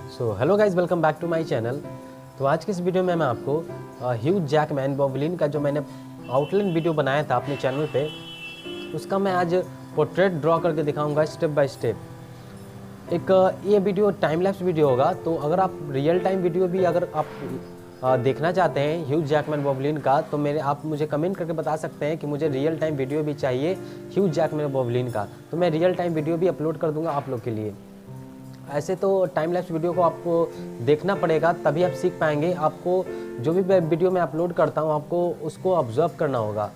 Hello guys, welcome back to my channel. तो आज की इस वीडियो में मैं आपको ह्यू जैकमैन वॉल्वरिन का जो मैंने आउटलाइन वीडियो बनाया था अपने चैनल पे, उसका मैं आज पोर्ट्रेट ड्रॉ करके दिखाऊंगा स्टेप बाय स्टेप। ये वीडियो टाइम लैप्स वीडियो होगा, तो अगर आप रियल टाइम वीडियो भी अगर आप देखना चाहते हैं ह्यू जैकमैन वॉल्वरिन का, तो आप मुझे कमेंट करके बता सकते हैं कि मुझे रियल टाइम वीडियो भी चाहिए ह्यू जैकमैन वॉल्वरिन का, तो मैं रियल टाइम वीडियो भी अपलोड कर दूंगा आप लोग के लिए। ऐसे तो टाइम लैप्स वीडियो को आपको देखना पड़ेगा, तभी आप सीख पाएंगे। आपको जो भी वीडियो मैं अपलोड करता हूँ आपको उसको ऑब्जर्व करना होगा,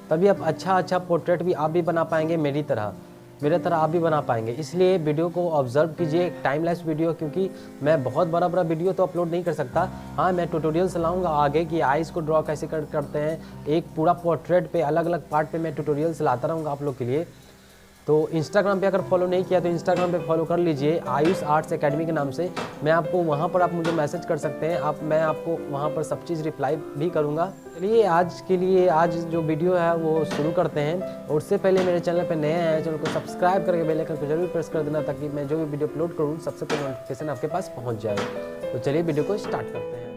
तभी आप अच्छा पोर्ट्रेट भी आप भी बना पाएंगे, मेरे तरह आप भी बना पाएंगे। इसलिए वीडियो को ऑब्जर्व कीजिए, टाइम लैप्स वीडियो, क्योंकि मैं बहुत बड़ा वीडियो तो अपलोड नहीं कर सकता। हाँ, मैं ट्यूटोरियल्स लाऊंगा आगे कि आइज़ को ड्रॉ कैसे करते हैं, एक पूरा पोर्ट्रेट पे अलग अलग पार्ट पे मैं ट्यूटोरियल्स लाता रहूँगा आप लोग के लिए। तो इंस्टाग्राम पे अगर फॉलो नहीं किया तो इंस्टाग्राम पे फॉलो कर लीजिए, आयुष आर्ट्स एकेडमी के नाम से। मैं आपको वहाँ पर आप मुझे मैसेज कर सकते हैं, मैं आपको वहाँ पर सब चीज़ रिप्लाई भी करूँगा। चलिए आज जो वीडियो है वो शुरू करते हैं। और उससे पहले मेरे चैनल पे नए हैं, चैनल को सब्सक्राइब करके बेल आइकन को जरूर प्रेस कर देना, ताकि मैं जो भी वीडियो अपलोड करूँ सबसे पहले नोटिफिकेशन आपके पास पहुँच जाए। तो चलिए वीडियो को स्टार्ट करते हैं।